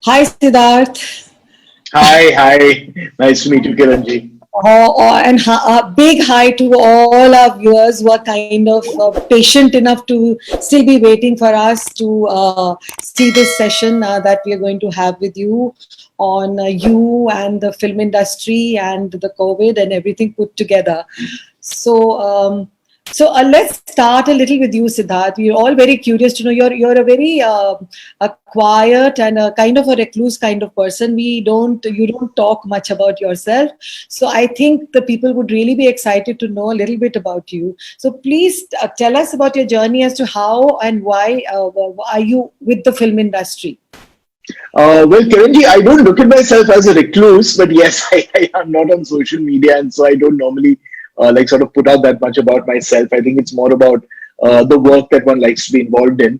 Hi, Siddharth. Hi, hi. Nice to meet you, Kiranji. And a big hi to all our viewers who are kind of patient enough to still be waiting for us to see this session that we are going to have with you on you and the film industry and the COVID and everything put together. So, let's start a little with you, Siddharth. We're all very curious to know you're a very a quiet and a kind of a recluse kind of person. You don't talk much about yourself. So I think the people would really be excited to know a little bit about you. So please tell us about your journey as to how and why are you with the film industry. Well, Kiranji, I don't look at myself as a recluse, but yes, I am not on social media, and so I don't normally like sort of put out that much about myself. I think it's more about the work that one likes to be involved in.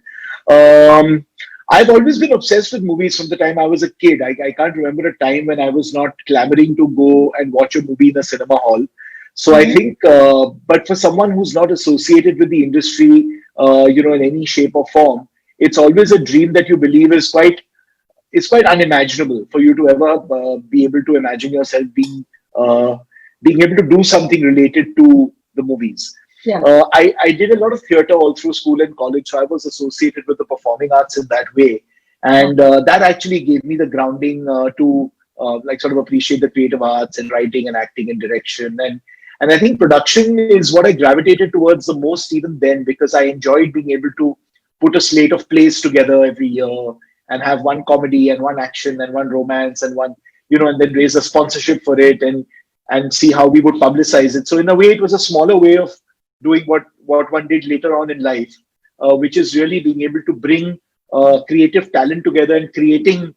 Um, I've always been obsessed with movies from the time I was a kid. I can't remember a time when I was not clamoring to go and watch a movie in a cinema hall. So I Mhm. think, but for someone who's not associated with the industry, in any shape or form, it's always a dream that you believe is quite unimaginable for you to ever be able to imagine yourself uh, being able to do something related to the movies. Yeah. I did a lot of theater all through school and college, so I was associated with the performing arts in that way, and that actually gave me the grounding to like sort of appreciate the creative arts and writing and acting and direction, and I think production is what I gravitated towards the most even then, because I enjoyed being able to put a slate of plays together every year and have one comedy and one action and one romance and one, and then raise a sponsorship for it and see how we would publicize it. So in a way, it was a smaller way of doing what one did later on in life, which is really being able to bring creative talent together and creating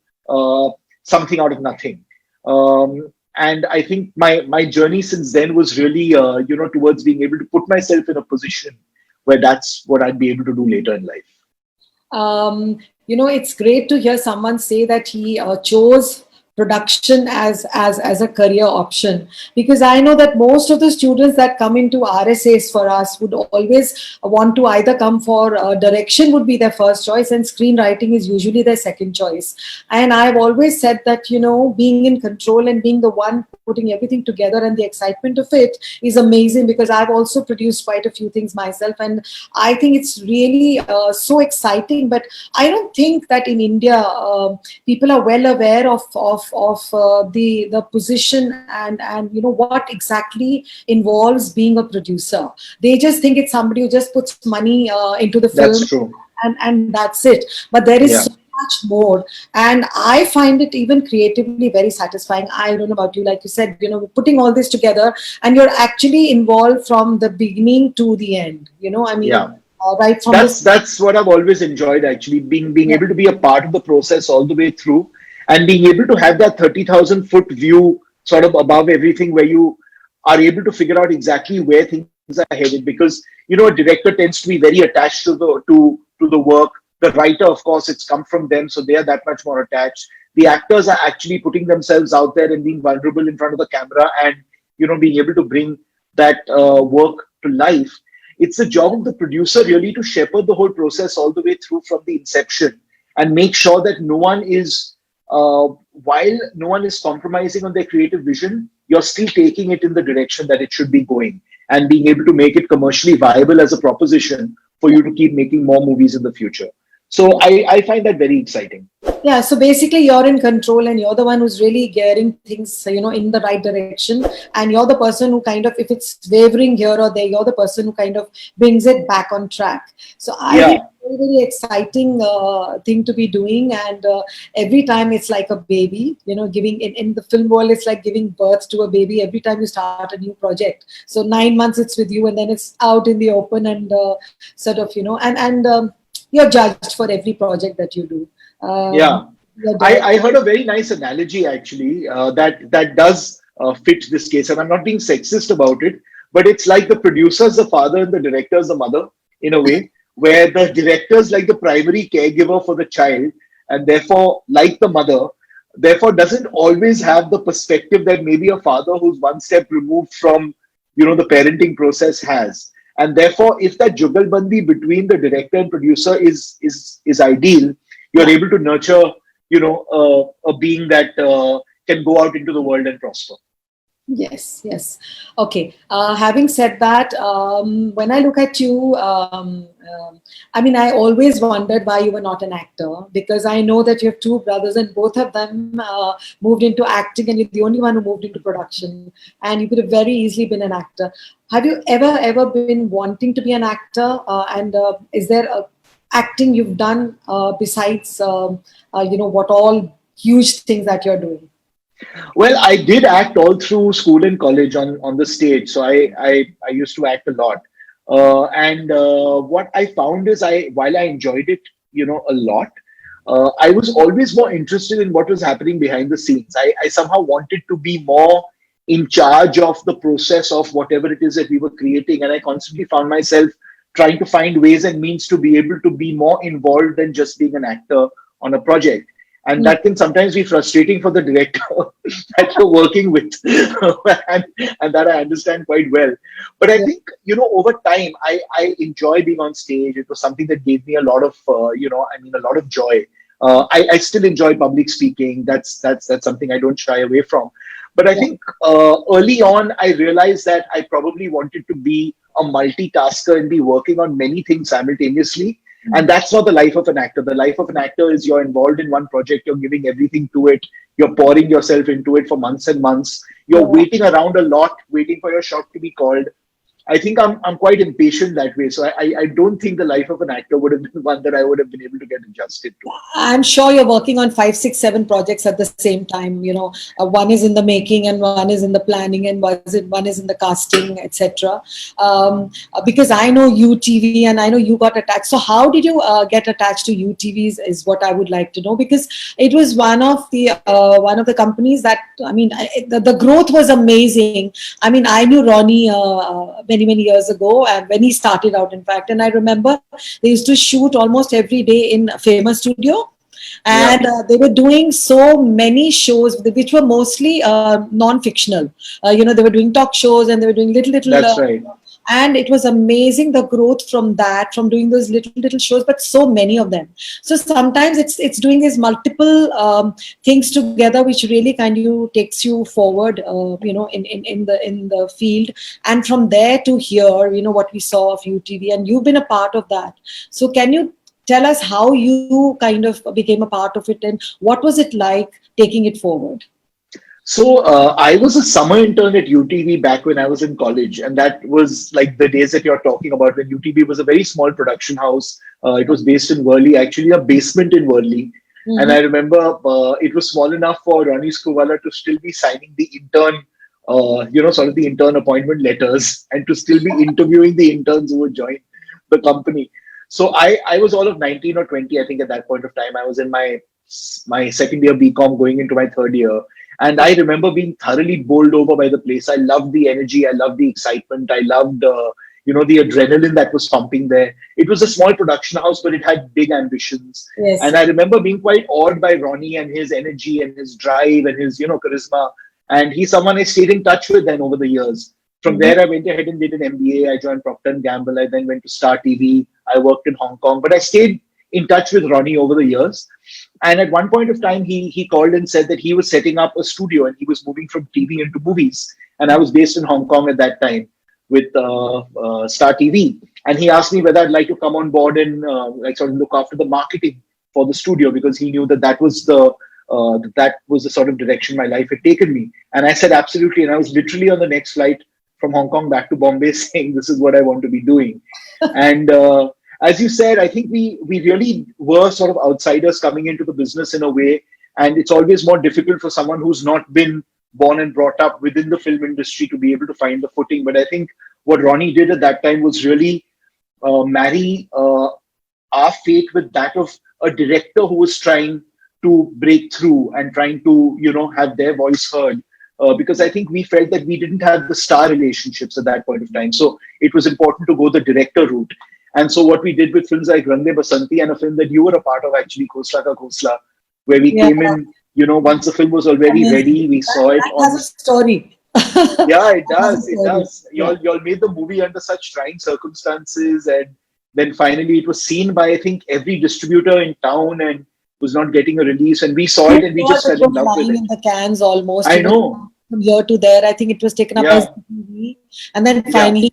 something out of nothing. And I think my journey since then was really towards being able to put myself in a position where that's what I'd be able to do later in life. It's great to hear someone say that he chose production as a career option, because I know that most of the students that come into RSAs for us would always want to either come for direction would be their first choice, and screenwriting is usually their second choice. And I've always said that being in control and being the one putting everything together and the excitement of it is amazing, because I've also produced quite a few things myself, and I think it's really so exciting. But I don't think that in India people are well aware of the position and what exactly involves being a producer. They just think it's somebody who just puts money into the film That's true. and that's it. But there is so Yeah. much more, and I find it even creatively very satisfying. I don't know about you, like you said, putting all this together, and you're actually involved from the beginning to the end. I mean, Yeah. right from this. That's what I've always enjoyed, actually, being Yeah. able to be a part of the process all the way through, and being able to have that 30,000 foot view sort of above everything, where you are able to figure out exactly where things are headed. Because a director tends to be very attached to the work. The writer, of course, it's come from them, so they are that much more attached. The actors are actually putting themselves out there and being vulnerable in front of the camera, and being able to bring that work to life. It's the job of the producer really to shepherd the whole process all the way through from the inception, and make sure that no one is, while no one is compromising on their creative vision, you're still taking it in the direction that it should be going, and being able to make it commercially viable as a proposition for you to keep making more movies in the future. So I find that very exciting. Yeah, so basically you're in control and you're the one who's really gearing things, in the right direction. And you're the person who kind of, if it's wavering here or there, you're the person who kind of brings it back on track. So I think Yeah, it's a very, very exciting thing to be doing. And every time it's like a baby, giving in the film world, it's like giving birth to a baby every time you start a new project. So 9 months it's with you, and then it's out in the open, and sort of, and you're judged for every project that you do. yeah. You're I heard a very nice analogy, actually, that does fit this case, and I'm not being sexist about it, but it's like the producer's the father and the director's the mother, in a way, where the director's like the primary caregiver for the child, and therefore, like the mother, therefore doesn't always have the perspective that maybe a father who's one step removed from the parenting process has. And therefore, if that jugalbandi between the director and producer is ideal, you're yeah. able to nurture a being that can go out into the world and prosper. Yes, yes. Okay. Having said that, when I look at you, I mean, I always wondered why you were not an actor, because I know that you have two brothers and both of them moved into acting, and you're the only one who moved into production. And you could have very easily been an actor. Have you ever been wanting to be an actor? And is there acting you've done besides, what all huge things that you're doing? Well, I did act all through school and college on the stage, so I used to act a lot. And what I found is, while I enjoyed it, a lot, I was always more interested in what was happening behind the scenes. I somehow wanted to be more in charge of the process of whatever it is that we were creating, and I constantly found myself trying to find ways and means to be able to be more involved than just being an actor on a project. And that can sometimes be frustrating for the director that you're working with, and that I understand quite well. But I Yeah. think, over time, I enjoy being on stage. It was something that gave me a lot of, a lot of joy. I still enjoy public speaking. That's something I don't shy away from. But I Yeah. think early on, I realized that I probably wanted to be a multitasker and be working on many things simultaneously. And that's not the life of an actor. The life of an actor is you're involved in one project, you're giving everything to it, you're pouring yourself into it for months and months, you're Yeah. waiting around a lot, waiting for your shot to be called. I think I'm quite impatient that way. So I don't think the life of an actor would have been one that I would have been able to get adjusted to. I'm sure you're working on five, six, seven projects at the same time. One is in the making, and one is in the planning, and one is in the casting, etc. Because I know UTV, and I know you got attached. So how did you get attached to UTVs? Is what I would like to know, because it was one of the companies that, I mean, the growth was amazing. I mean, I knew Ronnie many years ago, and when he started out, in fact, and I remember they used to shoot almost every day in Famous Studio, Yeah, and they were doing so many shows which were mostly non-fictional. They were doing talk shows, and they were doing little that's right. and it was amazing, the growth from that, from doing those little shows, but so many of them. So sometimes it's doing these multiple things together, which really kind of takes you forward, in the field. And from there to here, what we saw of UTV, and you've been a part of that. So can you tell us how you kind of became a part of it, and what was it like taking it forward? So I was a summer intern at UTV back when I was in college, and that was like the days that you're talking about, when UTV was a very small production house. It was based in Worli, actually a basement in Worli. And Mm-hmm. I remember it was small enough for Ronnie Screwvala to still be signing the intern, sort of the intern appointment letters, and to still be interviewing the interns who would join the company. So I was all of 19 or 20, I think, at that point of time. I was in my second year BCom, going into my third year. And I remember being thoroughly bowled over by the place. I loved the energy. I loved the excitement. I loved, the adrenaline that was pumping there. It was a small production house, but it had big ambitions. Yes. And I remember being quite awed by Ronnie and his energy and his drive and his, charisma. And he's someone I stayed in touch with then over the years. From Mm-hmm. there, I went ahead and did an MBA. I joined Procter and Gamble. I then went to Star TV. I worked in Hong Kong, but I stayed in touch with Ronnie over the years. And at one point of time, he called and said that he was setting up a studio and he was moving from TV into movies. And I was based in Hong Kong at that time with Star TV. And he asked me whether I'd like to come on board and sort of look after the marketing for the studio, because he knew that that was the sort of direction my life had taken me. And I said absolutely. And I was literally on the next flight from Hong Kong back to Bombay saying this is what I want to be doing. And as you said, I think we really were sort of outsiders coming into the business in a way, and it's always more difficult for someone who's not been born and brought up within the film industry to be able to find the footing. But I think what Ronnie did at that time was really marry our fate with that of a director who was trying to break through and trying to have their voice heard. Because I think we felt that we didn't have the star relationships at that point of time. So it was important to go the director route. And so what we did with films like Rang De Basanti, and a film that you were a part of actually, Khosla Ka Khosla, where we Yeah. came in, once the film was already ready, we saw it That has on. a story. Yeah, it That has a does. It story. does. Yeah. Y'all made the movie under such trying circumstances, and then finally it was seen by, I think, every distributor in town, and was not getting a release, and we saw it and we just It fell in was love with lying it. in the cans almost, I know. from here to there. I think it was taken up by Yeah. ZTV, and then Yeah. finally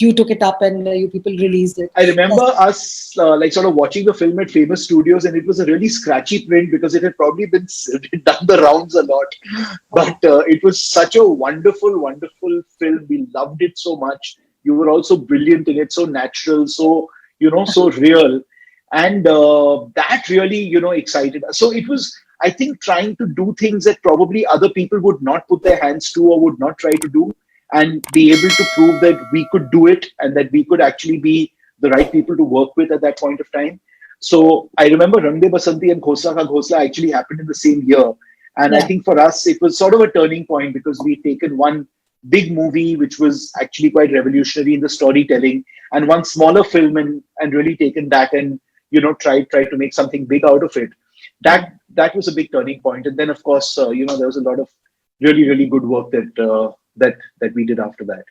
you took it up and you people released it. I remember Yes. us like sort of watching the film at Famous Studios, and it was a really scratchy print because it had probably been done the rounds a lot. But it was such a wonderful, wonderful film. We loved it so much. You were also brilliant in it, so natural, so so real, and that really excited us. So it was, I think, trying to do things that probably other people would not put their hands to or would not try to do, and be able to prove that we could do it and that we could actually be the right people to work with at that point of time. So I remember Rang De Basanti and Khosla Ka Ghosla actually happened in the same year. And I Yeah. think for us, it was sort of a turning point because we'd taken one big movie, which was actually quite revolutionary in the storytelling, and one smaller film, and really taken that and, tried to make something big out of it. That was a big turning point. And then, of course, there was a lot of really, really good work that we did after that.